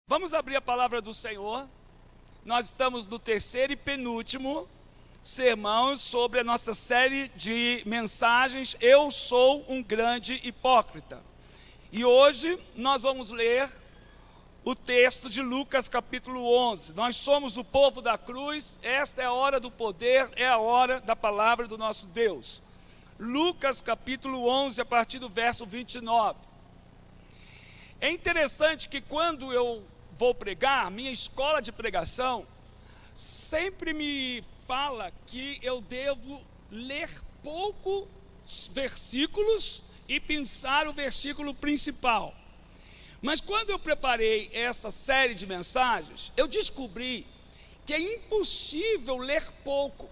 Vamos abrir a palavra do Senhor. Nós estamos no terceiro e penúltimo sermão sobre a nossa série de mensagens Eu Sou um Grande Hipócrita. E hoje nós vamos ler o texto de Lucas capítulo 11. Nós somos o povo da cruz, esta é a hora do poder, é a hora da palavra do nosso Deus. Lucas capítulo 11, a partir do verso 29. É interessante que quando eu vou pregar, minha escola de pregação sempre me fala que eu devo ler poucos versículos e pensar o versículo principal. Mas quando eu preparei essa série de mensagens, eu descobri que é impossível ler pouco.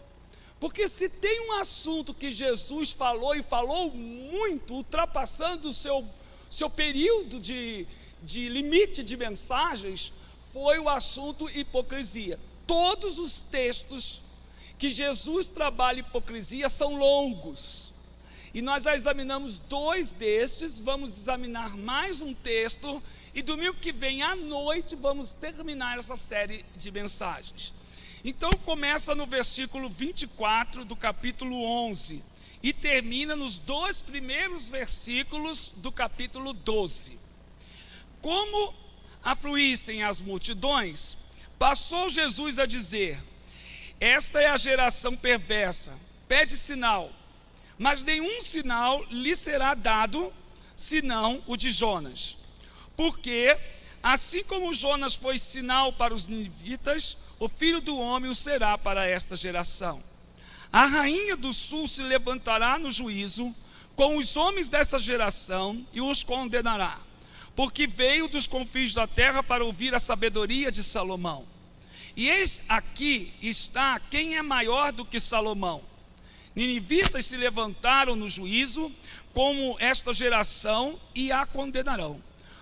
Porque se tem um assunto que Jesus falou e falou muito, ultrapassando o seu período de limite de mensagens, foi o assunto hipocrisia. Todos os textos que Jesus trabalha hipocrisia são longos. E nós já examinamos 2 destes, vamos examinar mais um texto, e domingo que vem à noite vamos terminar essa série de mensagens. Então começa no versículo 24 do capítulo 11 e termina nos 2 primeiros versículos do capítulo 12. Como afluíssem as multidões, passou Jesus a dizer: esta é a geração perversa, pede sinal, mas nenhum sinal lhe será dado, senão o de Jonas. Porque, assim como Jonas foi sinal para os ninivitas, o Filho do Homem o será para esta geração. A rainha do sul se levantará no juízo com os homens dessa geração e os condenará, porque veio dos confins da terra para ouvir a sabedoria de Salomão. E eis aqui está quem é maior do que Salomão. Ninivitas se levantaram no juízo como esta geração e a condenarão,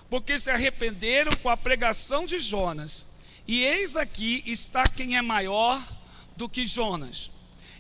porque se arrependeram com a pregação de Jonas. E eis aqui está quem é maior do que Jonas.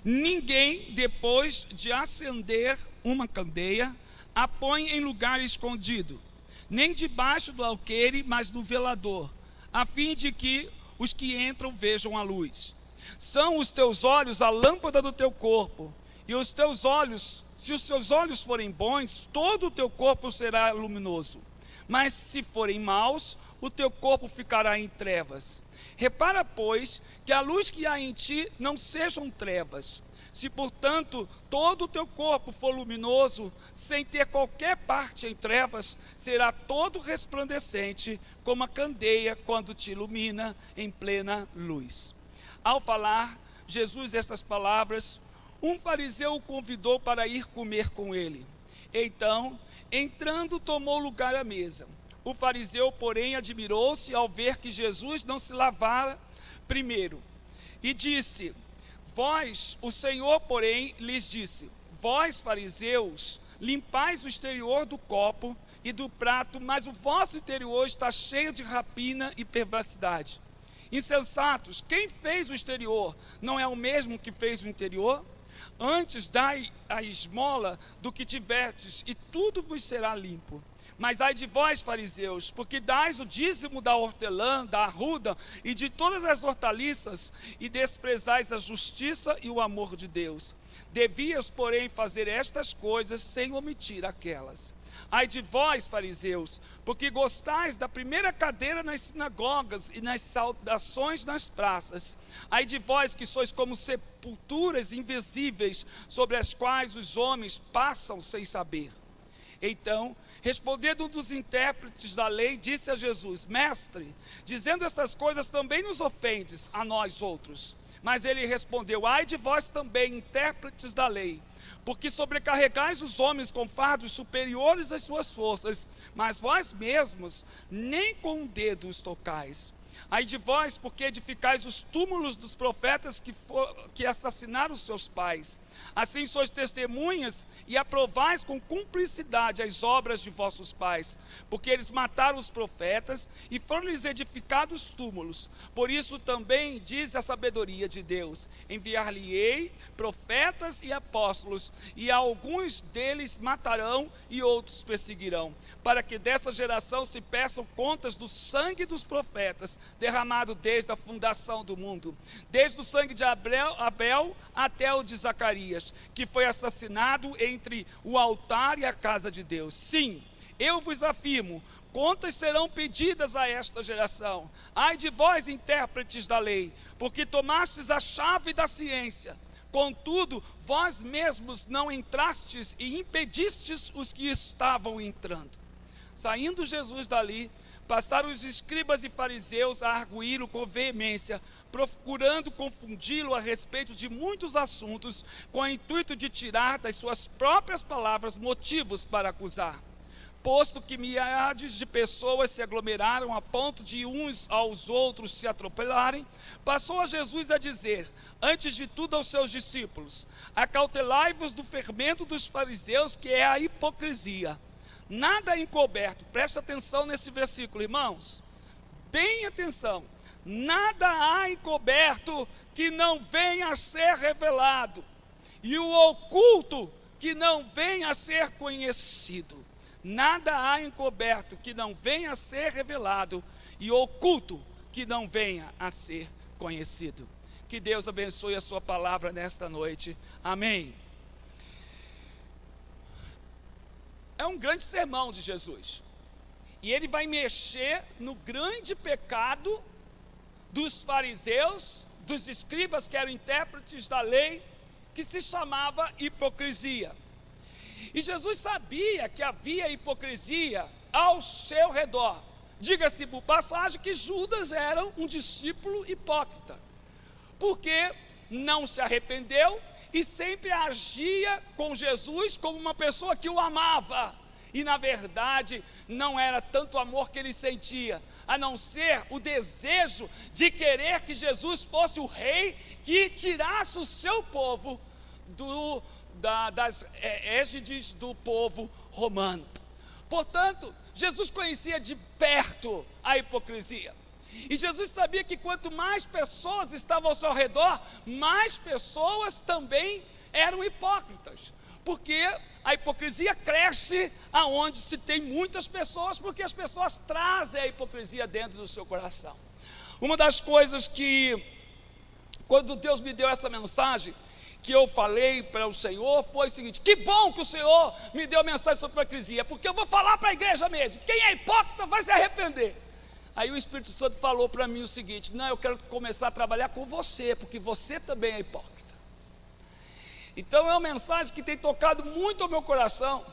Ninguém, depois de acender uma candeia, a põe em lugar escondido, nem debaixo do alqueire, mas no velador, a fim de que os que entram vejam a luz. São os teus olhos a lâmpada do teu corpo, e os teus olhos, se os teus olhos forem bons, todo o teu corpo será luminoso. Mas se forem maus, o teu corpo ficará em trevas. Repara, pois, que a luz que há em ti não sejam trevas. Se, portanto, todo o teu corpo for luminoso, sem ter qualquer parte em trevas, será todo resplandecente, como a candeia quando te ilumina em plena luz. Ao falar Jesus estas palavras, um fariseu o convidou para ir comer com ele. Então, entrando, tomou lugar à mesa. O fariseu, porém, admirou-se ao ver que Jesus não se lavara primeiro. E disse: o Senhor, porém, lhes disse: vós, fariseus, limpais o exterior do copo e do prato, mas o vosso interior está cheio de rapina e perversidade. Insensatos, quem fez o exterior não é o mesmo que fez o interior? Antes dai a esmola do que tiverdes, e tudo vos será limpo. Mas ai de vós, fariseus, porque dais o dízimo da hortelã, da arruda e de todas as hortaliças, e desprezais a justiça e o amor de Deus. Devias, porém, fazer estas coisas sem omitir aquelas. Ai de vós, fariseus, porque gostais da primeira cadeira nas sinagogas e nas saudações nas praças. Ai de vós que sois como sepulturas invisíveis, sobre as quais os homens passam sem saber. Então, respondendo um dos intérpretes da lei, disse a Jesus: mestre, dizendo essas coisas também nos ofendes a nós outros. Mas ele respondeu: ai de vós também, intérpretes da lei, porque sobrecarregais os homens com fardos superiores às suas forças, mas vós mesmos nem com um dedo os tocais. Ai de vós, porque edificais os túmulos dos profetas que assassinaram seus pais. Assim sois testemunhas e aprovais com cumplicidade as obras de vossos pais, porque eles mataram os profetas e foram-lhes edificados túmulos. Por isso também diz a sabedoria de Deus: enviar-lhe-ei profetas e apóstolos, e alguns deles matarão e outros perseguirão, para que dessa geração se peçam contas do sangue dos profetas, derramado desde a fundação do mundo, desde o sangue de Abel até o de Zacarias, que foi assassinado entre o altar e a casa de Deus. Sim, eu vos afirmo, contas serão pedidas a esta geração. Ai de vós, intérpretes da lei, porque tomastes a chave da ciência. Contudo, vós mesmos não entrastes e impedistes os que estavam entrando. Saindo Jesus dali, passaram os escribas e fariseus a arguí-lo com veemência, procurando confundi-lo a respeito de muitos assuntos, com o intuito de tirar das suas próprias palavras motivos para acusar. Posto que milhares de pessoas se aglomeraram a ponto de uns aos outros se atropelarem, passou a Jesus a dizer, antes de tudo aos seus discípulos: acautelai-vos do fermento dos fariseus, que é a hipocrisia. Nada encoberto, presta atenção nesse versículo, irmãos, bem atenção, nada há encoberto que não venha a ser revelado, e o oculto que não venha a ser conhecido. Nada há encoberto que não venha a ser revelado, e oculto que não venha a ser conhecido. Que Deus abençoe a sua palavra nesta noite, amém. É um grande sermão de Jesus, e ele vai mexer no grande pecado dos fariseus, dos escribas, que eram intérpretes da lei, que se chamava hipocrisia. E Jesus sabia que havia hipocrisia ao seu redor. Diga-se por passagem que Judas era um discípulo hipócrita, porque não se arrependeu e sempre agia com Jesus como uma pessoa que o amava, e na verdade não era tanto amor que ele sentia, a não ser o desejo de querer que Jesus fosse o rei que tirasse o seu povo das égides do povo romano. Portanto, Jesus conhecia de perto a hipocrisia. E Jesus sabia que quanto mais pessoas estavam ao seu redor, mais pessoas também eram hipócritas. Porque a hipocrisia cresce aonde se tem muitas pessoas, porque as pessoas trazem a hipocrisia dentro do seu coração. Uma das coisas que, quando Deus me deu essa mensagem, que eu falei para o Senhor, foi o seguinte: que bom que o Senhor me deu a mensagem sobre a hipocrisia, porque eu vou falar para a igreja mesmo, quem é hipócrita vai se arrepender. Aí o Espírito Santo falou para mim o seguinte: não, eu quero começar a trabalhar com você, porque você também é hipócrita. Então é uma mensagem que tem tocado muito ao meu coração,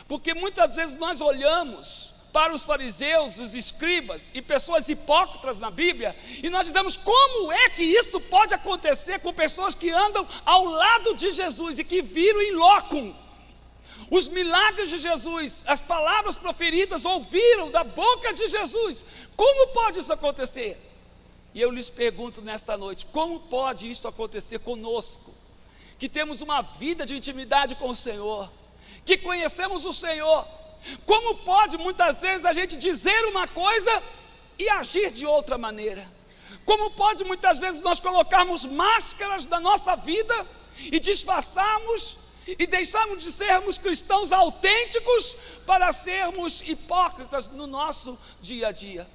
porque muitas vezes nós olhamos para os fariseus, os escribas e pessoas hipócritas na Bíblia, e nós dizemos: como é que isso pode acontecer com pessoas que andam ao lado de Jesus e que viram em loco os milagres de Jesus, as palavras proferidas, ouviram da boca de Jesus? Como pode isso acontecer? E eu lhes pergunto nesta noite: como pode isso acontecer conosco, que temos uma vida de intimidade com o Senhor, que conhecemos o Senhor? Como pode muitas vezes a gente dizer uma coisa e agir de outra maneira? Como pode muitas vezes nós colocarmos máscaras da nossa vida e disfarçarmos e deixarmos de sermos cristãos autênticos para sermos hipócritas no nosso dia a dia?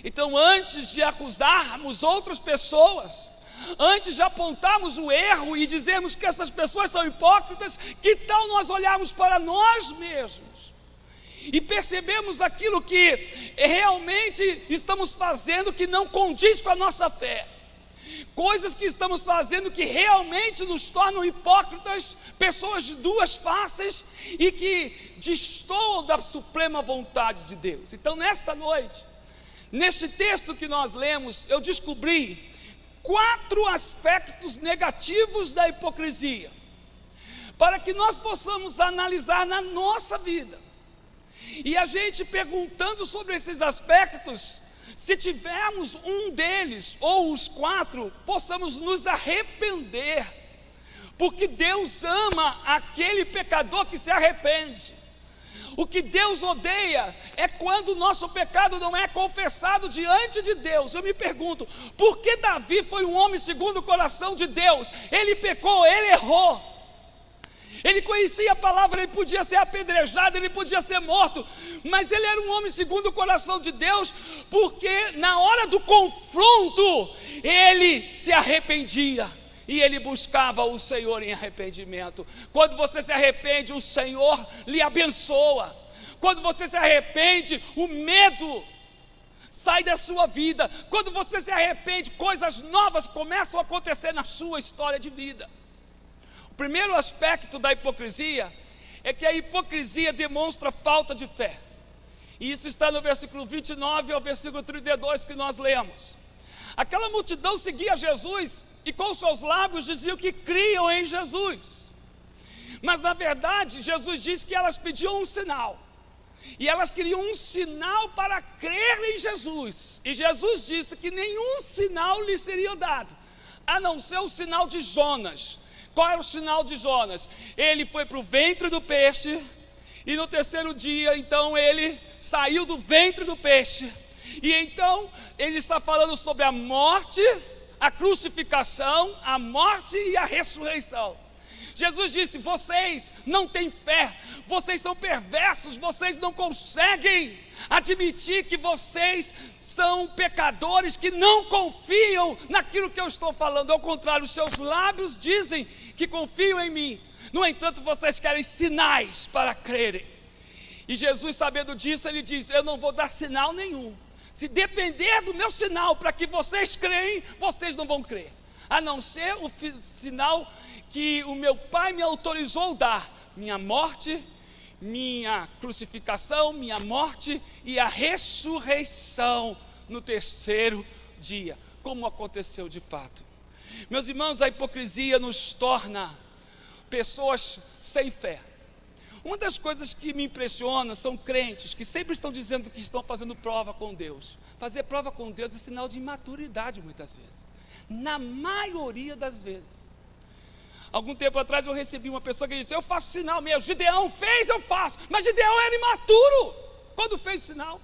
Então, antes de acusarmos outras pessoas, antes de apontarmos o erro e dizermos que essas pessoas são hipócritas, que tal nós olharmos para nós mesmos e percebemos aquilo que realmente estamos fazendo que não condiz com a nossa fé, coisas que estamos fazendo que realmente nos tornam hipócritas, pessoas de duas faces e que destoam da suprema vontade de Deus. Então, nesta noite, neste texto que nós lemos, eu descobri 4 aspectos negativos da hipocrisia, para que nós possamos analisar na nossa vida. E a gente, perguntando sobre esses aspectos, se tivermos um deles, ou os 4, possamos nos arrepender, porque Deus ama aquele pecador que se arrepende. O que Deus odeia é quando o nosso pecado não é confessado diante de Deus. Eu me pergunto, por que Davi foi um homem segundo o coração de Deus? Ele pecou, ele errou. Ele conhecia a palavra, ele podia ser apedrejado, ele podia ser morto, mas ele era um homem segundo o coração de Deus, porque na hora do confronto, ele se arrependia, e ele buscava o Senhor em arrependimento. Quando você se arrepende, o Senhor lhe abençoa. Quando você se arrepende, o medo sai da sua vida. Quando você se arrepende, coisas novas começam a acontecer na sua história de vida. O primeiro aspecto da hipocrisia é que a hipocrisia demonstra falta de fé. E isso está no versículo 29 ao versículo 32 que nós lemos. Aquela multidão seguia Jesus e com seus lábios diziam que criam em Jesus. Mas na verdade, Jesus disse que elas pediam um sinal. E elas queriam um sinal para crer em Jesus. E Jesus disse que nenhum sinal lhes seria dado, a não ser o sinal de Jonas. Qual era o sinal de Jonas? Ele foi para o ventre do peixe, e no terceiro dia, então, ele saiu do ventre do peixe. E então, ele está falando sobre a morte, a crucificação, a morte e a ressurreição. Jesus disse: vocês não têm fé, vocês são perversos, vocês não conseguem admitir que vocês são pecadores, que não confiam naquilo que eu estou falando. Ao contrário, os seus lábios dizem que confiam em mim, no entanto vocês querem sinais para crerem. E Jesus, sabendo disso, ele diz: eu não vou dar sinal nenhum. Se depender do meu sinal para que vocês creem, vocês não vão crer, a não ser o sinal que o meu Pai me autorizou dar: minha morte, minha crucificação, minha morte e a ressurreição no terceiro dia, como aconteceu de fato. Meus irmãos, a hipocrisia nos torna pessoas sem fé. Uma das coisas que me impressiona são crentes que sempre estão dizendo que estão fazendo prova com Deus. Fazer prova com Deus é sinal de imaturidade muitas vezes, na maioria das vezes. Algum tempo atrás eu recebi uma pessoa que disse: eu faço sinal mesmo, Gideão fez, eu faço. Mas Gideão era imaturo quando fez sinal.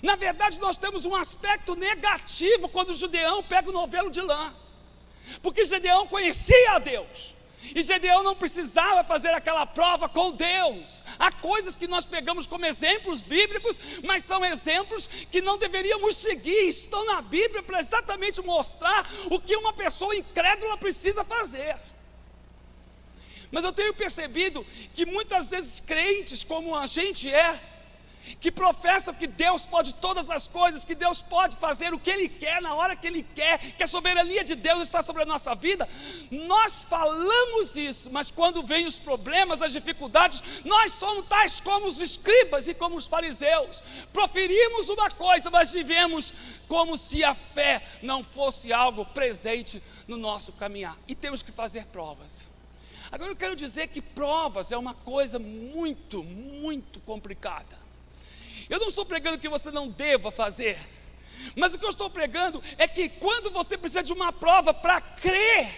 Na verdade, nós temos um aspecto negativo quando Gideão pega o novelo de lã, porque Gideão conhecia a Deus, e Gideão não precisava fazer aquela prova com Deus. Há coisas que nós pegamos como exemplos bíblicos, mas são exemplos que não deveríamos seguir. Estão na Bíblia para exatamente mostrar o que uma pessoa incrédula precisa fazer. Mas eu tenho percebido que muitas vezes crentes, como a gente que professam que Deus pode todas as coisas, que Deus pode fazer o que Ele quer, na hora que Ele quer, que a soberania de Deus está sobre a nossa vida, nós falamos isso, mas quando vem os problemas, as dificuldades, nós somos tais como os escribas e como os fariseus. Proferimos uma coisa, mas vivemos como se a fé não fosse algo presente no nosso caminhar, e temos que fazer provas. Agora eu quero dizer que provas é uma coisa muito, muito complicada. Eu não estou pregando que você não deva fazer, mas o que eu estou pregando é que quando você precisa de uma prova para crer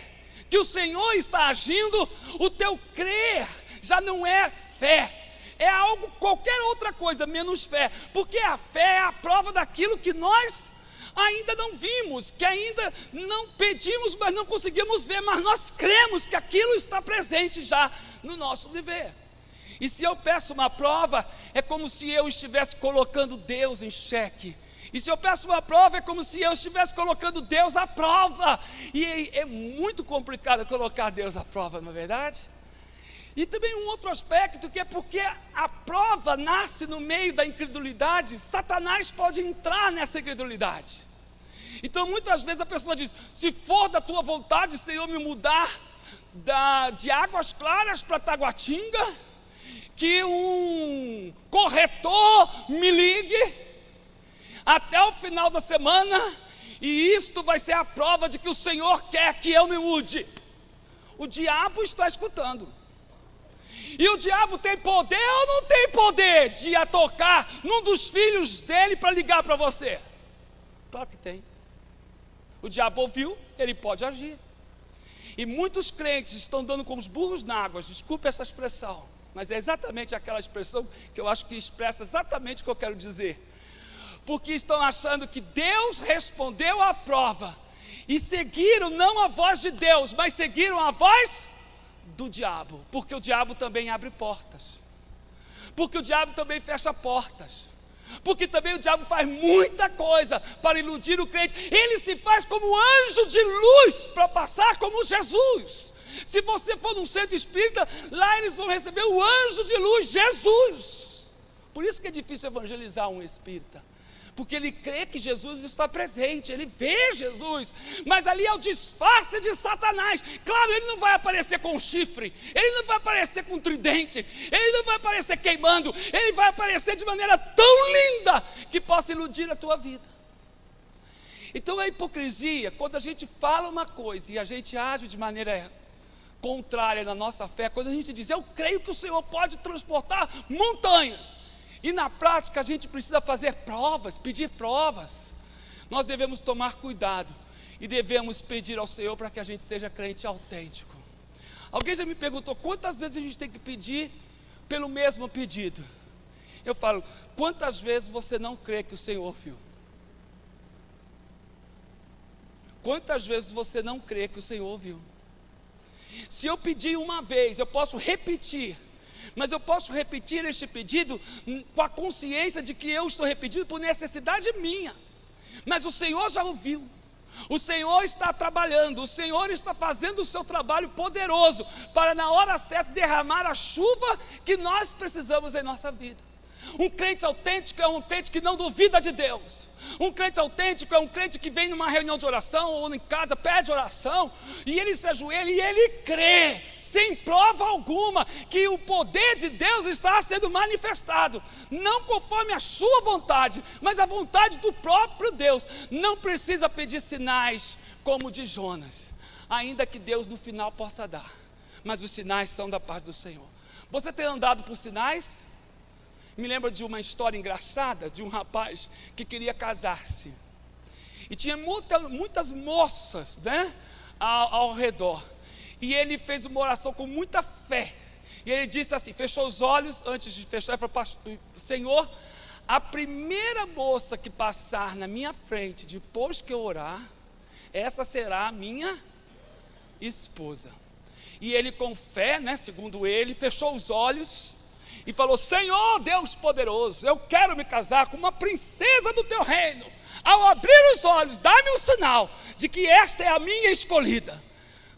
que o Senhor está agindo, o teu crer já não é fé, é algo, qualquer outra coisa menos fé, porque a fé é a prova daquilo que nós ainda não vimos, que ainda não pedimos, mas não conseguimos ver, mas nós cremos que aquilo está presente já no nosso viver. E se eu peço uma prova, é como se eu estivesse colocando Deus em xeque. E se eu peço uma prova, é como se eu estivesse colocando Deus à prova. E é muito complicado colocar Deus à prova, não é verdade? E também um outro aspecto, que é porque a prova nasce no meio da incredulidade, Satanás pode entrar nessa incredulidade. Então muitas vezes a pessoa diz: se for da tua vontade, Senhor, me mudar de Águas Claras para Taguatinga, que um corretor me ligue até o final da semana, e isto vai ser a prova de que o Senhor quer que eu me mude. O diabo está escutando. E o diabo tem poder ou não tem poder de tocar num dos filhos dele para ligar para você? Claro que tem. O diabo ouviu, ele pode agir. E muitos crentes estão dando com os burros na água, desculpe essa expressão, mas é exatamente aquela expressão que eu acho que expressa exatamente o que eu quero dizer. Porque estão achando que Deus respondeu à prova e seguiram não a voz de Deus, mas seguiram a voz do diabo. Porque o diabo também abre portas, porque o diabo também fecha portas, porque também o diabo faz muita coisa para iludir o crente. Ele se faz como anjo de luz para passar como Jesus. Se você for num centro espírita, lá eles vão receber o anjo de luz, Jesus. Por isso que é difícil evangelizar um espírita, porque ele crê que Jesus está presente, ele vê Jesus, mas ali é o disfarce de Satanás. Claro, ele não vai aparecer com chifre, ele não vai aparecer com tridente, ele não vai aparecer queimando, ele vai aparecer de maneira tão linda que possa iludir a tua vida. Então a hipocrisia, quando a gente fala uma coisa e a gente age de maneira contrária na nossa fé, quando a gente diz, eu creio que o Senhor pode transportar montanhas, e na prática a gente precisa fazer provas, pedir provas. Nós devemos tomar cuidado e devemos pedir ao Senhor para que a gente seja crente autêntico. Alguém já me perguntou quantas vezes a gente tem que pedir pelo mesmo pedido. Eu falo, quantas vezes você não crê que o Senhor ouviu? Quantas vezes você não crê que o Senhor ouviu? Se eu pedir uma vez, eu posso repetir, mas eu posso repetir este pedido com a consciência de que eu estou repetindo por necessidade minha. Mas o Senhor já ouviu, o Senhor está trabalhando, o Senhor está fazendo o seu trabalho poderoso para na hora certa derramar a chuva que nós precisamos em nossa vida. Um crente autêntico é um crente que não duvida de Deus. Um crente autêntico é um crente que vem numa reunião de oração ou em casa, pede oração, e ele se ajoelha e ele crê, sem prova alguma, que o poder de Deus está sendo manifestado, não conforme a sua vontade, mas a vontade do próprio Deus. Não precisa pedir sinais como o de Jonas, ainda que Deus no final possa dar, mas os sinais são da parte do Senhor. Você tem andado por sinais? Me lembro de uma história engraçada de um rapaz que queria casar-se, e tinha muitas moças, né, ao redor, e ele fez uma oração com muita fé, e ele disse assim, fechou os olhos, antes de fechar, ele falou, Senhor, a primeira moça que passar na minha frente, depois que eu orar, essa será a minha esposa. E ele com fé, né, segundo ele, fechou os olhos, e falou, Senhor Deus poderoso, eu quero me casar com uma princesa do teu reino. Ao abrir os olhos, dá-me um sinal de que esta é a minha escolhida.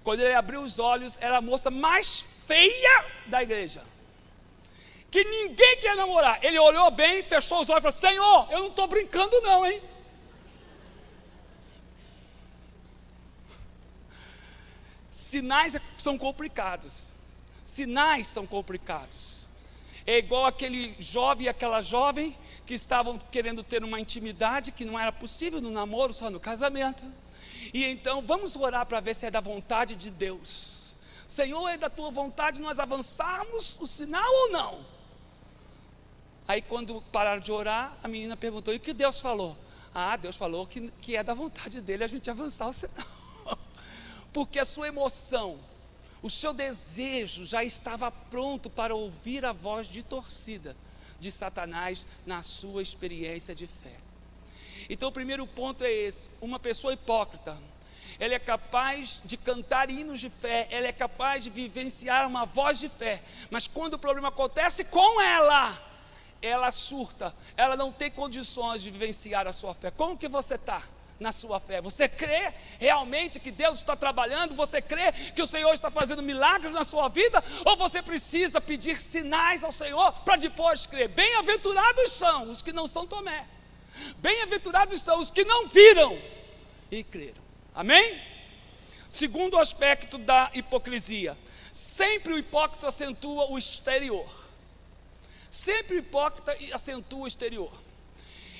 Quando ele abriu os olhos, era a moça mais feia da igreja, que ninguém quer namorar. Ele olhou bem, fechou os olhos e falou, Senhor, eu não estou brincando não, hein? Sinais são complicados. Sinais são complicados. É igual aquele jovem e aquela jovem que estavam querendo ter uma intimidade que não era possível no namoro, só no casamento. E então vamos orar para ver se é da vontade de Deus. Senhor, é da tua vontade nós avançarmos o sinal ou não? Aí quando pararam de orar, a menina perguntou, e o que Deus falou? Ah, Deus falou que é da vontade dele a gente avançar o sinal. Porque a sua emoção, o seu desejo já estava pronto para ouvir a voz de torcida de Satanás na sua experiência de fé. Então o primeiro ponto é esse, uma pessoa hipócrita, ela é capaz de cantar hinos de fé, ela é capaz de vivenciar uma voz de fé, mas quando o problema acontece com ela surta, ela não tem condições de vivenciar a sua fé. Como que você está na sua fé? Você crê realmente que Deus está trabalhando? Você crê que o Senhor está fazendo milagres na sua vida? Ou você precisa pedir sinais ao Senhor para depois crer? Bem-aventurados são os que não são Tomé, bem-aventurados são os que não viram e creram. Amém? Segundo aspecto da hipocrisia, sempre o hipócrita acentua o exterior. Sempre o hipócrita acentua o exterior.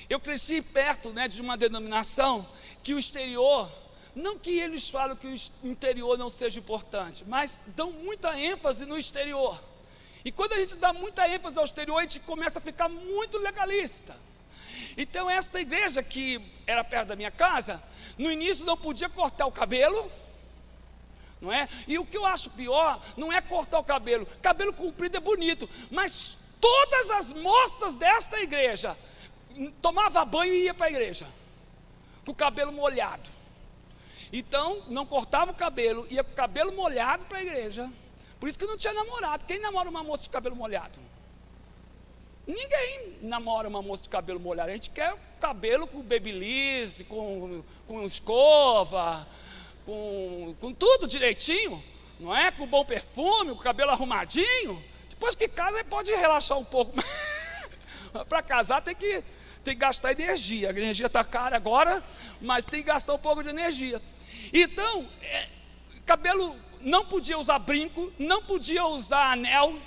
Eu cresci perto, né, de uma denominação que o exterior, não que eles falam que o interior não seja importante, mas dão muita ênfase no exterior. E quando a gente dá muita ênfase ao exterior, a gente começa a ficar muito legalista. Então esta igreja que era perto da minha casa, no início não podia cortar o cabelo, não é? E o que eu acho pior, não é cortar o cabelo. Cabelo comprido é bonito, mas todas as moças desta igreja tomava banho e ia para a igreja, com o cabelo molhado. Então não cortava o cabelo, ia com o cabelo molhado para a igreja. Por isso que não tinha namorado. Quem namora uma moça de cabelo molhado? Ninguém namora uma moça de cabelo molhado. A gente quer cabelo com babyliss, com escova, com tudo direitinho, não é? Com bom perfume, com o cabelo arrumadinho. Depois que casa, aí pode relaxar um pouco. Para casar tem que gastar energia. A energia está cara agora, mas tem que gastar um pouco de energia. Então, cabelo, não podia usar brinco, não podia usar anel,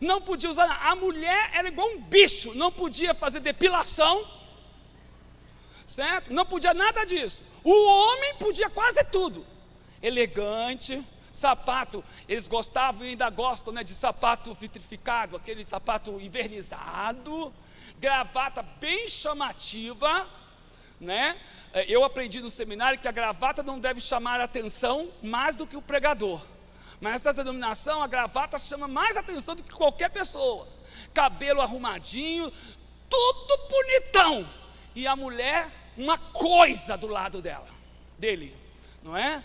não podia usar. A mulher era igual um bicho, não podia fazer depilação, certo? Não podia nada disso. O homem podia quase tudo. Elegante, sapato, eles gostavam e ainda gostam, né, de sapato vitrificado, aquele sapato invernizado, gravata bem chamativa, né? Eu aprendi no seminário que a gravata não deve chamar a atenção mais do que o pregador. Mas nessa denominação, a gravata chama mais atenção do que qualquer pessoa. Cabelo arrumadinho, tudo bonitão. E a mulher, uma coisa do lado dele, não é?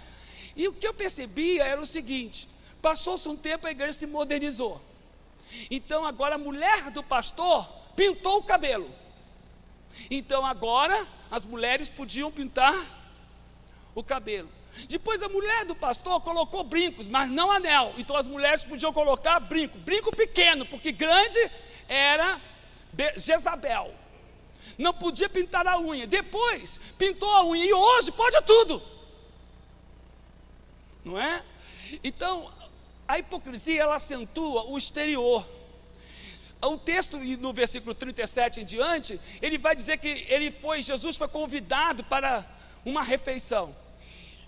E o que eu percebia era o seguinte: passou-se um tempo, a igreja se modernizou. Então agora a mulher do pastor pintou o cabelo. Então agora as mulheres podiam pintar o cabelo. Depois a mulher do pastor colocou brincos, mas não anel. Então as mulheres podiam colocar brinco pequeno, porque grande era Jezabel. Não podia pintar a unha. Depois pintou a unha e hoje pode tudo, não é? Então a hipocrisia, ela acentua o exterior. O texto, no versículo 37 em diante, ele vai dizer que Jesus foi convidado para uma refeição.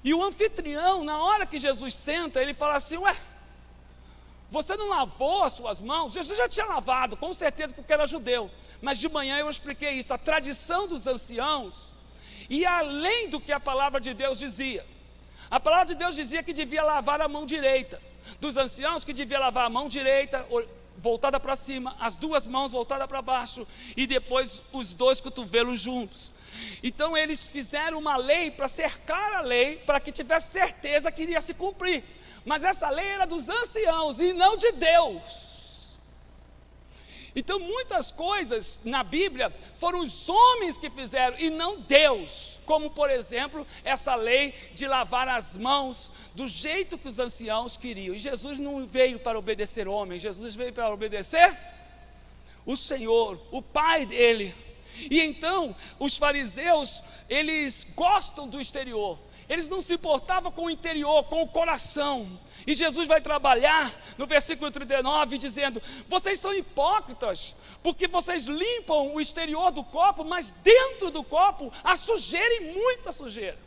E o anfitrião, na hora que Jesus senta, ele fala assim: ué, você não lavou as suas mãos? Jesus já tinha lavado, com certeza, porque era judeu. Mas de manhã eu expliquei isso, a tradição dos anciãos, e além do que a palavra de Deus dizia. A palavra de Deus dizia que devia lavar a mão direita, dos anciãos que devia lavar a mão direita, voltada para cima, as duas mãos voltadas para baixo, e depois os dois cotovelos juntos. Então eles fizeram uma lei para cercar a lei, para que tivesse certeza que iria se cumprir. Mas essa lei era dos anciãos e não de Deus. Então muitas coisas na Bíblia foram os homens que fizeram e não Deus. Como por exemplo, essa lei de lavar as mãos do jeito que os anciãos queriam. E Jesus não veio para obedecer homens, Jesus veio para obedecer o Senhor, o Pai dele. E então os fariseus, eles gostam do exterior, eles não se importavam com o interior, com o coração. E Jesus vai trabalhar no versículo 39 dizendo: vocês são hipócritas, porque vocês limpam o exterior do copo, mas dentro do copo há sujeira e muita sujeira.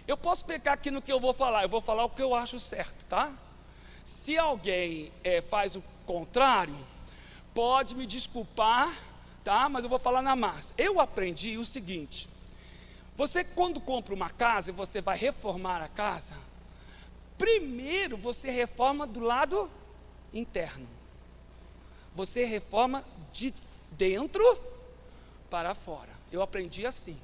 Eu posso pecar aqui no que eu vou falar o que eu acho certo, tá? Se alguém faz o contrário, pode me desculpar, tá? Mas eu vou falar na massa. Eu aprendi o seguinte: você, quando compra uma casa e você vai reformar a casa, primeiro você reforma do lado interno. Você reforma de dentro para fora. Eu aprendi assim.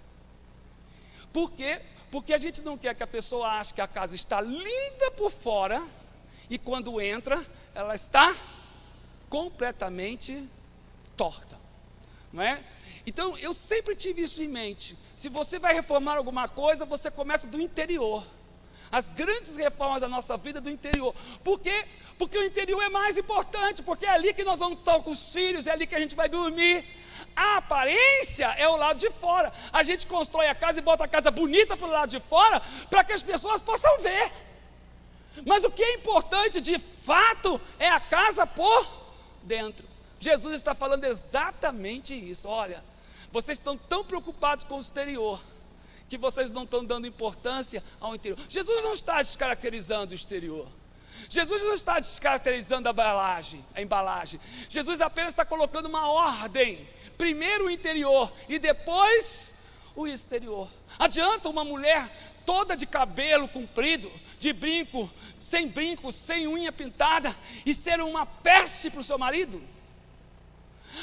Por quê? Porque a gente não quer que a pessoa ache que a casa está linda por fora e quando entra, ela está completamente torta, não é? Então eu sempre tive isso em mente. Se você vai reformar alguma coisa, você começa do interior. As grandes reformas da nossa vida do interior. Por quê? Porque o interior é mais importante, porque é ali que nós vamos estar com os filhos, é ali que a gente vai dormir. A aparência é o lado de fora. A gente constrói a casa e bota a casa bonita para o lado de fora, para que as pessoas possam ver. Mas o que é importante de fato é a casa por dentro. Jesus está falando exatamente isso. Olha, vocês estão tão preocupados com o exterior, que vocês não estão dando importância ao interior. Jesus não está descaracterizando o exterior. Jesus não está descaracterizando a embalagem. Jesus apenas está colocando uma ordem. Primeiro o interior e depois o exterior. Adianta uma mulher toda de cabelo comprido, de brinco, sem unha pintada, e ser uma peste para o seu marido?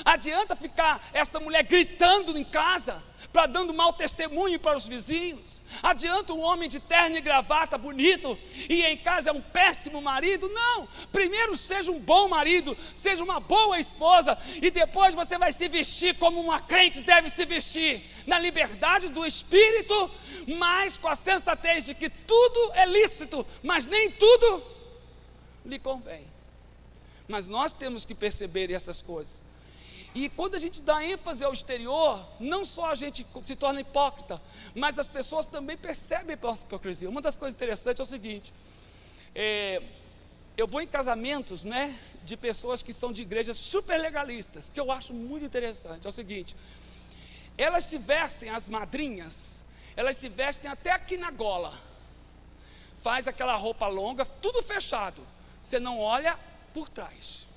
Adianta ficar essa mulher gritando em casa, para dando mau testemunho para os vizinhos? Adianta um homem de terno e gravata bonito, e em casa é um péssimo marido? Não, primeiro seja um bom marido, seja uma boa esposa, e depois você vai se vestir como uma crente deve se vestir, na liberdade do Espírito, mas com a sensatez de que tudo é lícito, mas nem tudo lhe convém. Mas nós temos que perceber essas coisas. E quando a gente dá ênfase ao exterior, não só a gente se torna hipócrita, mas as pessoas também percebem a hipocrisia. Uma das coisas interessantes é o seguinte: eu vou em casamentos, né, de pessoas que são de igrejas super legalistas, que eu acho muito interessante. É o seguinte: elas se vestem, as madrinhas, elas se vestem até aqui na gola, faz aquela roupa longa, tudo fechado, você não olha por trás.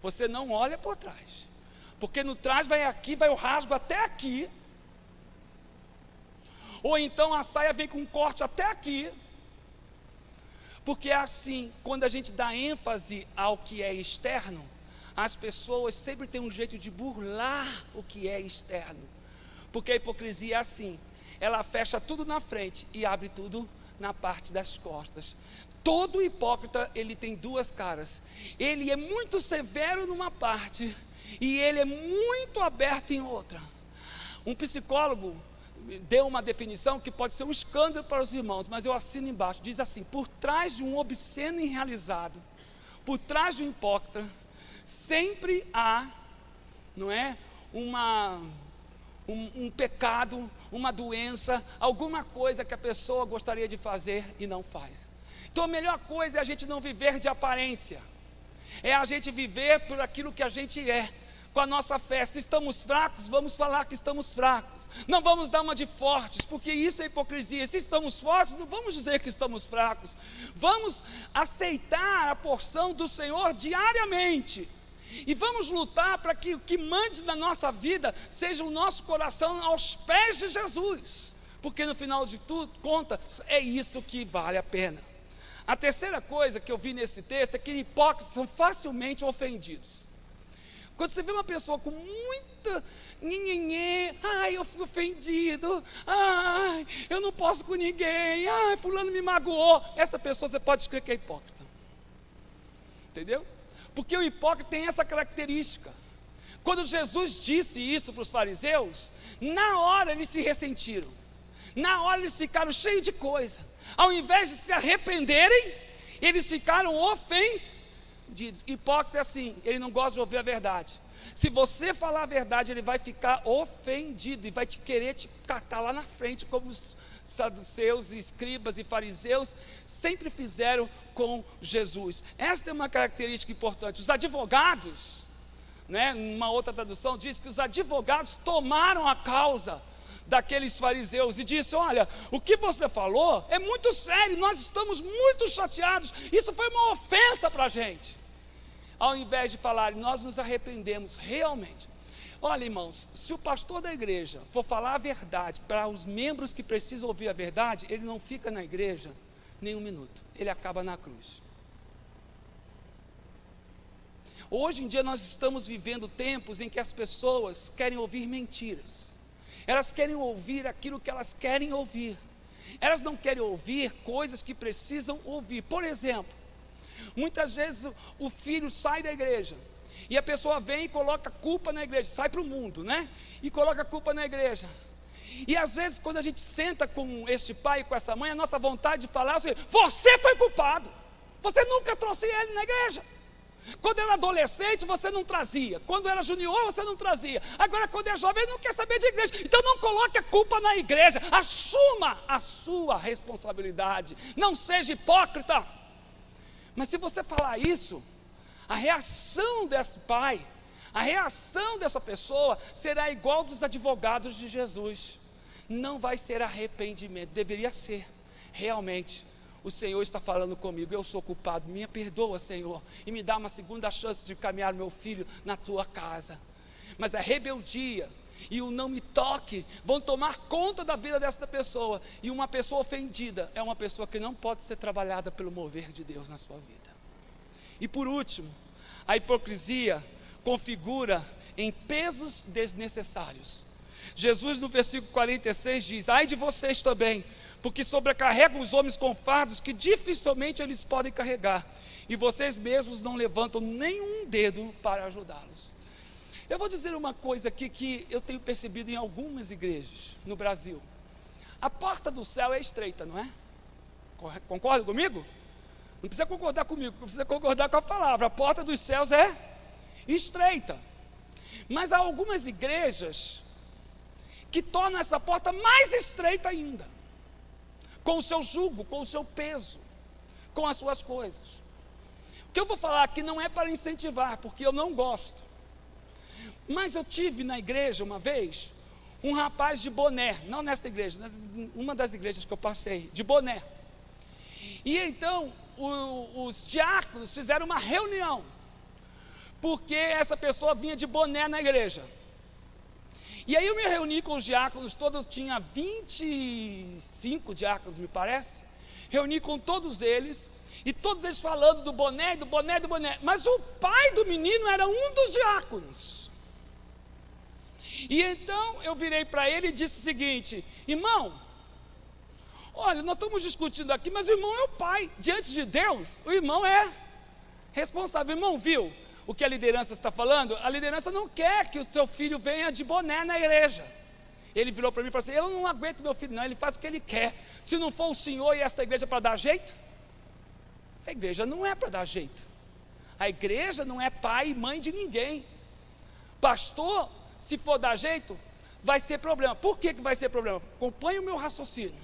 Você não olha por trás, porque no trás vai aqui, vai o rasgo até aqui, ou então a saia vem com um corte até aqui, porque é assim, quando a gente dá ênfase ao que é externo, as pessoas sempre têm um jeito de burlar o que é externo, porque a hipocrisia é assim, ela fecha tudo na frente e abre tudo na parte das costas. Todo hipócrita, ele tem duas caras. Ele é muito severo numa parte e ele é muito aberto em outra. Um psicólogo deu uma definição que pode ser um escândalo para os irmãos, mas eu assino embaixo. Diz assim: por trás de um obsceno irrealizado, por trás de um hipócrita, sempre há, não é, um pecado, uma doença, alguma coisa que a pessoa gostaria de fazer e não faz. Então a melhor coisa é a gente não viver de aparência, é a gente viver por aquilo que a gente é, com a nossa fé. Se estamos fracos, vamos falar que estamos fracos, não vamos dar uma de fortes, porque isso é hipocrisia. Se estamos fortes, não vamos dizer que estamos fracos, vamos aceitar a porção do Senhor diariamente, e vamos lutar para que o que mande na nossa vida seja o nosso coração aos pés de Jesus, porque no final de tudo, é isso que vale a pena. A terceira coisa que eu vi nesse texto é que hipócritas são facilmente ofendidos. Quando você vê uma pessoa com muita nhenhenhê, ai, eu fui ofendido, ai, eu não posso com ninguém, ai, fulano me magoou, essa pessoa você pode escrever que é hipócrita. Entendeu? Porque o hipócrita tem essa característica. Quando Jesus disse isso para os fariseus, na hora eles se ressentiram, na hora eles ficaram cheios de coisa. Ao invés de se arrependerem, eles ficaram ofendidos. Hipócrita é assim, ele não gosta de ouvir a verdade. Se você falar a verdade, ele vai ficar ofendido e vai querer te catar lá na frente, como os saduceus, escribas e fariseus sempre fizeram com Jesus. Esta é uma característica importante. Os advogados, né, uma outra tradução diz que os advogados tomaram a causa daqueles fariseus e disse: olha, o que você falou é muito sério, nós estamos muito chateados, isso foi uma ofensa para a gente. Ao invés de falar, nós nos arrependemos realmente. Olha, irmãos, se o pastor da igreja for falar a verdade para os membros que precisam ouvir a verdade, ele não fica na igreja nem um minuto, ele acaba na cruz. Hoje em dia nós estamos vivendo tempos em que as pessoas querem ouvir mentiras. Elas querem ouvir aquilo que elas querem ouvir. Elas não querem ouvir coisas que precisam ouvir. Por exemplo, muitas vezes o filho sai da igreja e a pessoa vem e coloca a culpa na igreja, sai para o mundo, né? E coloca a culpa na igreja. E às vezes quando a gente senta com este pai e com essa mãe, a nossa vontade de falar é assim: você foi culpado, você nunca trouxe ele na igreja. Quando era adolescente você não trazia, quando era junior você não trazia, agora quando é jovem ele não quer saber de igreja. Então não coloque a culpa na igreja, assuma a sua responsabilidade, não seja hipócrita. Mas se você falar isso, a reação desse pai, a reação dessa pessoa será igual dos advogados de Jesus. Não vai ser arrependimento, deveria ser realmente o Senhor está falando comigo, eu sou culpado, me perdoa, Senhor, e me dá uma segunda chance de caminhar meu filho na tua casa. Mas a rebeldia e o não me toque vão tomar conta da vida dessa pessoa, e uma pessoa ofendida é uma pessoa que não pode ser trabalhada pelo mover de Deus na sua vida. E por último, a hipocrisia configura em pesos desnecessários. Jesus no versículo 46 diz: ai de vocês também, porque sobrecarregam os homens com fardos que dificilmente eles podem carregar, e vocês mesmos não levantam nenhum dedo para ajudá-los. Eu vou dizer uma coisa aqui que eu tenho percebido em algumas igrejas no Brasil. A porta do céu é estreita, não é? Concorda comigo? Não precisa concordar comigo, precisa concordar com a palavra. A porta dos céus é estreita. Mas há algumas igrejas que tornam essa porta mais estreita ainda, com o seu jugo, com o seu peso, com as suas coisas. O que eu vou falar aqui não é para incentivar, porque eu não gosto. Mas eu tive na igreja uma vez um rapaz de boné, não nesta igreja, uma das igrejas que eu passei, de boné. E então os diáconos fizeram uma reunião, porque essa pessoa vinha de boné na igreja. E aí eu me reuni com os diáconos todos, tinha 25 diáconos, me parece. Reuni com todos eles, e todos eles falando do boné, do boné, do boné. Mas o pai do menino era um dos diáconos. E então eu virei para ele e disse o seguinte: irmão, olha, nós estamos discutindo aqui, mas o irmão é o pai. Diante de Deus, o irmão é responsável. O irmão viu o que a liderança está falando? A liderança não quer que o seu filho venha de boné na igreja. Ele virou para mim e falou assim: eu não aguento meu filho não, ele faz o que ele quer. Se não for o senhor e essa igreja para dar jeito, a igreja não é para dar jeito. A igreja não é pai e mãe de ninguém. Pastor, se for dar jeito, vai ser problema. Por que vai ser problema? Acompanhe o meu raciocínio.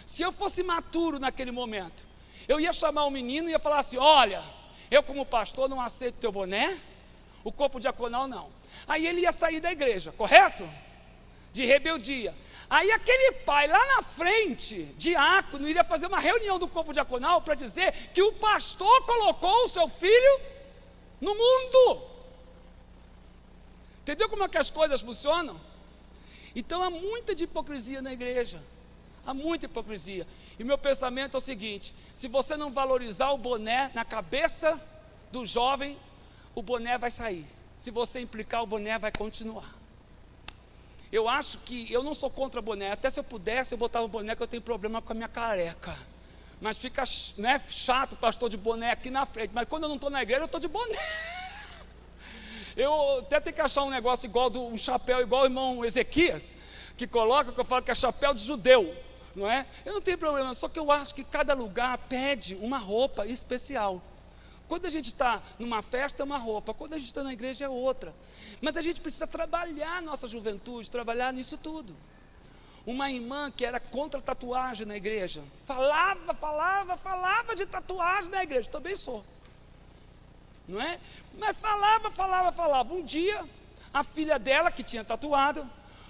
Se eu fosse maturo naquele momento, eu ia chamar o menino e ia falar assim: olha, eu como pastor não aceito teu boné, o corpo diaconal não. Aí ele ia sair da igreja, correto? De rebeldia. Aí aquele pai lá na frente, diácono, iria fazer uma reunião do corpo diaconal para dizer que o pastor colocou o seu filho no mundo. Entendeu como é que as coisas funcionam? Então há muita de hipocrisia na igreja. Há muita hipocrisia. E meu pensamento é o seguinte: se você não valorizar o boné na cabeça do jovem, o boné vai sair. Se você implicar, o boné vai continuar. Eu acho que, eu não sou contra boné. Até se eu pudesse, eu botava o boné, que eu tenho problema com a minha careca. Mas fica, né, chato o pastor de boné aqui na frente. Mas quando eu não estou na igreja, eu estou de boné. Eu até tenho que achar um negócio igual, um chapéu igual o irmão Ezequias, que coloca, que eu falo que é chapéu de judeu, não é? Eu não tenho problema, só que eu acho que cada lugar pede uma roupa especial. Quando a gente está numa festa é uma roupa, quando a gente está na igreja é outra. Mas a gente precisa trabalhar a nossa juventude, trabalhar nisso tudo. Uma irmã que era contra tatuagem na igreja, falava de tatuagem na igreja, também sou. Não é? Mas falava. Um dia, a filha dela, que tinha tatuado,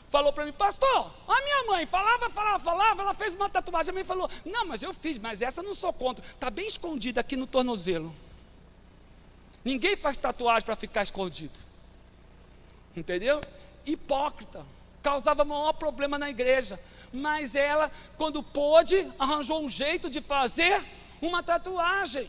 falou para mim: pastor, a minha mãe falava, ela fez uma tatuagem. A mãe falou: não, mas eu fiz, mas essa não sou contra, está bem escondida aqui no tornozelo. Ninguém faz tatuagem para ficar escondido. Entendeu? Hipócrita, causava maior problema na igreja. Mas ela, quando pôde, arranjou um jeito de fazer uma tatuagem.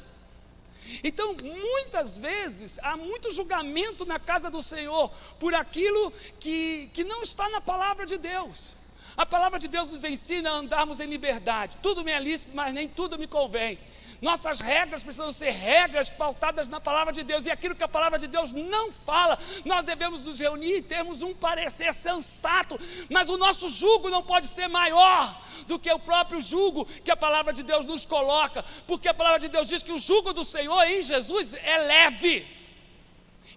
Então, muitas vezes, há muito julgamento na casa do Senhor por aquilo que não está na palavra de Deus. A palavra de Deus nos ensina a andarmos em liberdade. Tudo me é lícito, mas nem tudo me convém. Nossas regras precisam ser regras pautadas na palavra de Deus. E aquilo que a palavra de Deus não fala, nós devemos nos reunir e termos um parecer sensato. Mas o nosso jugo não pode ser maior do que o próprio jugo que a palavra de Deus nos coloca. Porque a palavra de Deus diz que o jugo do Senhor em Jesus é leve.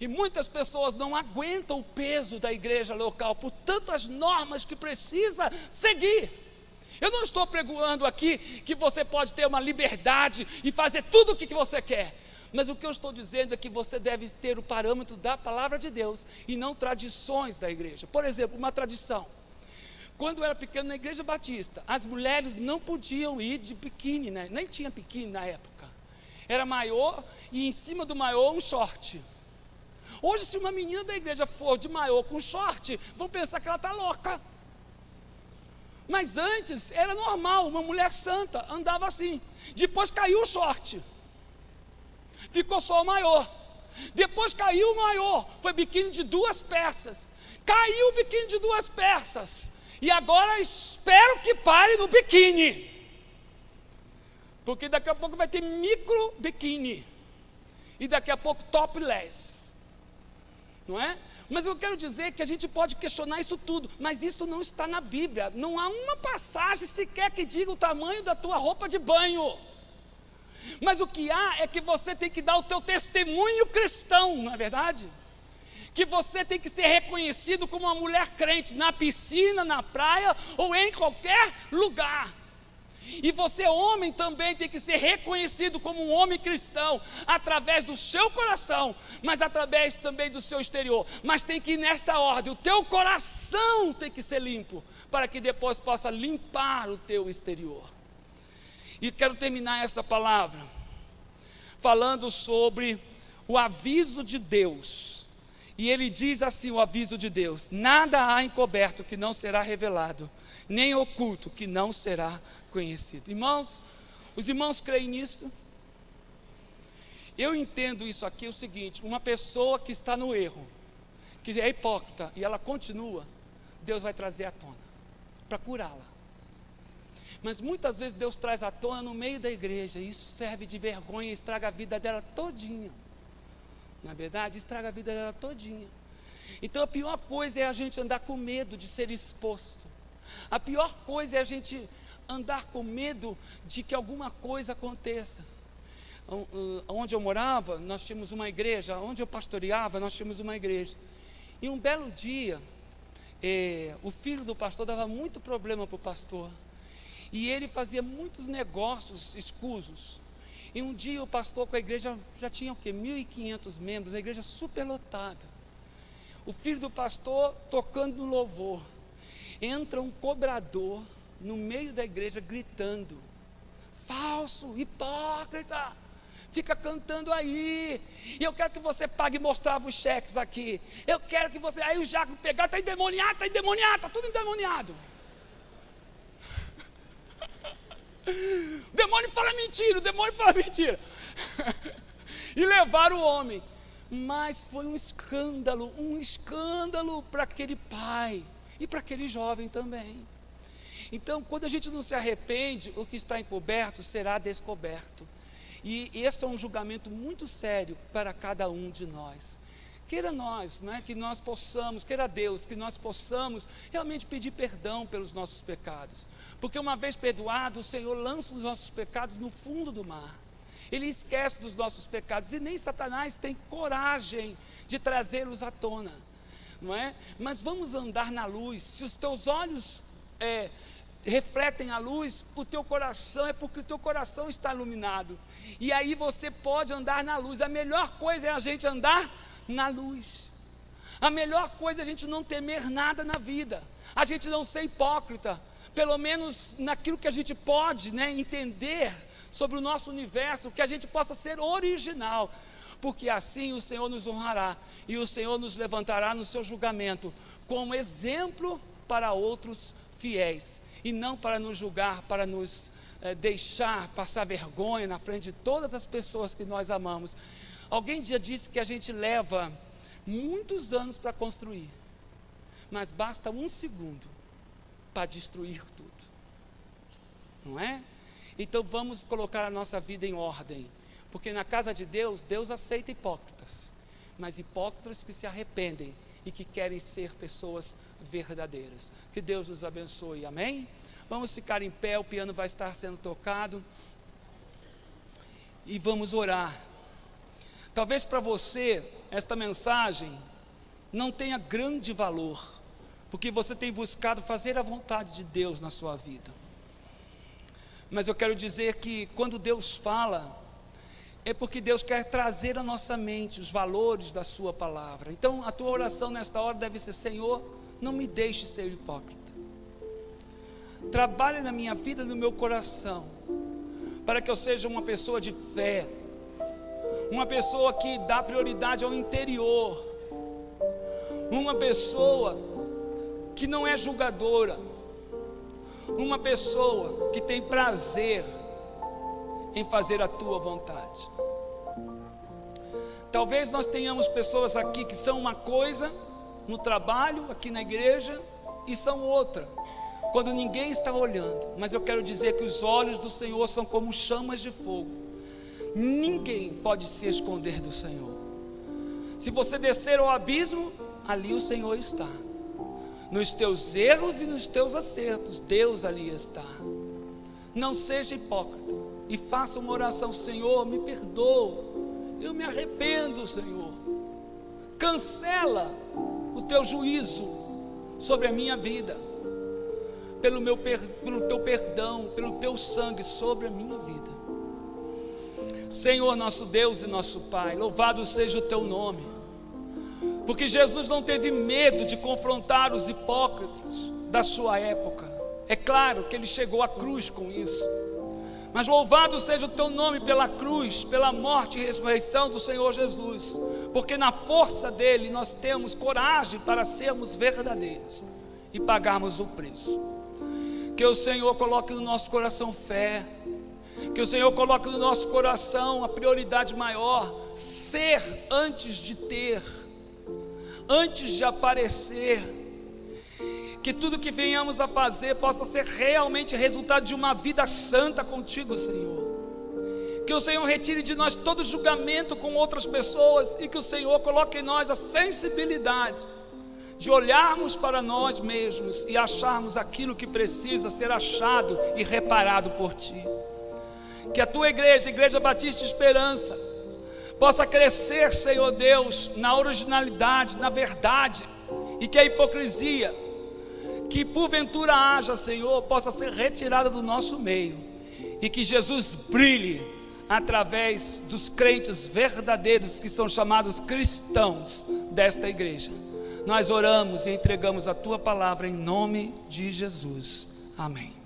E muitas pessoas não aguentam o peso da igreja local por tantas normas que precisa seguir. Eu não estou pregoando aqui que você pode ter uma liberdade e fazer tudo o que você quer. Mas o que eu estou dizendo é que você deve ter o parâmetro da palavra de Deus e não tradições da igreja. Por exemplo, uma tradição. quando eu era pequeno na igreja batista, as mulheres não podiam ir de biquíni, né? Nem tinha biquíni na época. Era maiô e em cima do maiô um short. Hoje, se uma menina da igreja for de maiô com short, vão pensar que ela está louca. Mas antes era normal, uma mulher santa andava assim. Depois caiu o short, ficou só o maiô. Depois caiu o maiô, foi biquíni de 2 peças. Caiu o biquíni de 2 peças. E agora espero que pare no biquíni, porque daqui a pouco vai ter micro biquíni e daqui a pouco topless, não é? Mas eu quero dizer que a gente pode questionar isso tudo, mas isso não está na Bíblia. Não há uma passagem sequer que diga o tamanho da tua roupa de banho. Mas o que há é que você tem que dar o teu testemunho cristão, não é verdade? Que você tem que ser reconhecido como uma mulher crente, na piscina, na praia ou em qualquer lugar. E você, homem, também tem que ser reconhecido como um homem cristão, através do seu coração, mas através também do seu exterior. Mas tem que ir nesta ordem: o teu coração tem que ser limpo, para que depois possa limpar o teu exterior. E quero terminar essa palavra falando sobre o aviso de Deus. E ele diz assim, o aviso de Deus: nada há encoberto que não será revelado, nem oculto que não será conhecido. Irmãos, os irmãos creem nisso? Eu entendo isso aqui o seguinte: uma pessoa que está no erro, que é hipócrita, e ela continua, Deus vai trazer à tona, para curá-la. Mas muitas vezes Deus traz à tona no meio da igreja, e isso serve de vergonha e estraga a vida dela todinha. Na verdade, estraga a vida dela todinha. Então a pior coisa é a gente andar com medo de ser exposto. A pior coisa é a gente andar com medo de que alguma coisa aconteça. Onde eu morava, nós tínhamos uma igreja. Onde eu pastoreava, nós tínhamos uma igreja. E um belo dia, o filho do pastor dava muito problema para o pastor. E ele fazia muitos negócios escusos. E um dia o pastor com a igreja, já tinha o quê? 1.500 membros, a igreja super lotada. O filho do pastor tocando no louvor. Entra um cobrador no meio da igreja gritando: falso, hipócrita, fica cantando aí. E eu quero que você pague, mostrava os cheques aqui. Eu quero que você... Aí o Jaco pegava: está endemoniado, está tudo endemoniado. O demônio fala mentira, o demônio fala mentira. E levaram o homem. Mas foi um escândalo para aquele pai e para aquele jovem também. Então, quando a gente não se arrepende, o que está encoberto será descoberto. E esse é um julgamento muito sério para cada um de nós. Queira nós, né, que nós possamos, queira Deus, que nós possamos realmente pedir perdão pelos nossos pecados. Porque uma vez perdoado, o Senhor lança os nossos pecados no fundo do mar. Ele esquece dos nossos pecados, e nem Satanás tem coragem de trazê-los à tona, não é? Mas vamos andar na luz. Se os teus olhos refletem a luz, o teu coração, é porque o teu coração está iluminado. E aí você pode andar na luz. A melhor coisa é a gente andar na luz. A melhor coisa é a gente não temer nada na vida, a gente não ser hipócrita, pelo menos naquilo que a gente pode, né, entender sobre o nosso universo, que a gente possa ser original, porque assim o Senhor nos honrará e o Senhor nos levantará no seu julgamento como exemplo para outros fiéis, e não para nos julgar, para nos deixar passar vergonha na frente de todas as pessoas que nós amamos. Alguém já disse que a gente leva muitos anos para construir, mas basta 1 segundo para destruir tudo, não é? Então vamos colocar a nossa vida em ordem, porque na casa de Deus, Deus aceita hipócritas, mas hipócritas que se arrependem e que querem ser pessoas verdadeiras. Que Deus nos abençoe, amém? Vamos ficar em pé, o piano vai estar sendo tocado e vamos orar. Talvez para você esta mensagem não tenha grande valor, porque você tem buscado fazer a vontade de Deus na sua vida. Mas eu quero dizer que quando Deus fala, é porque Deus quer trazer à nossa mente os valores da sua palavra. Então a tua oração nesta hora deve ser: Senhor, não me deixe ser hipócrita. trabalhe na minha vida e no meu coração, para que eu seja uma pessoa de fé, uma pessoa que dá prioridade ao interior, uma pessoa que não é julgadora, uma pessoa que tem prazer em fazer a tua vontade. Talvez nós tenhamos pessoas aqui que são uma coisa no trabalho, aqui na igreja, e são outra quando ninguém está olhando. Mas eu quero dizer que os olhos do Senhor são como chamas de fogo. Ninguém pode se esconder do Senhor. Se você descer ao abismo, ali o Senhor está. Nos teus erros e nos teus acertos, Deus ali está. Não seja hipócrita e faça uma oração: Senhor, me perdoa, eu me arrependo, Senhor. Cancela o teu juízo sobre a minha vida, pelo teu perdão, pelo teu sangue sobre a minha vida. Senhor, nosso Deus e nosso Pai, louvado seja o teu nome, porque Jesus não teve medo de confrontar os hipócritas da sua época. É claro que ele chegou à cruz com isso, mas louvado seja o teu nome pela cruz, pela morte e ressurreição do Senhor Jesus, porque na força dele nós temos coragem para sermos verdadeiros e pagarmos o preço. Que o Senhor coloque no nosso coração fé, que o Senhor coloque no nosso coração a prioridade maior: ser antes de ter, antes de aparecer. Que tudo que venhamos a fazer possa ser realmente resultado de uma vida santa contigo, Senhor. Que o Senhor retire de nós todo julgamento com outras pessoas, e que o Senhor coloque em nós a sensibilidade de olharmos para nós mesmos e acharmos aquilo que precisa ser achado e reparado por Ti. Que a Tua igreja, Igreja Batista Esperança, possa crescer, Senhor Deus, na originalidade, na verdade, e que a hipocrisia, que porventura haja, Senhor, possa ser retirada do nosso meio, e que Jesus brilhe através dos crentes verdadeiros, que são chamados cristãos desta igreja. Nós oramos e entregamos a Tua palavra em nome de Jesus. Amém.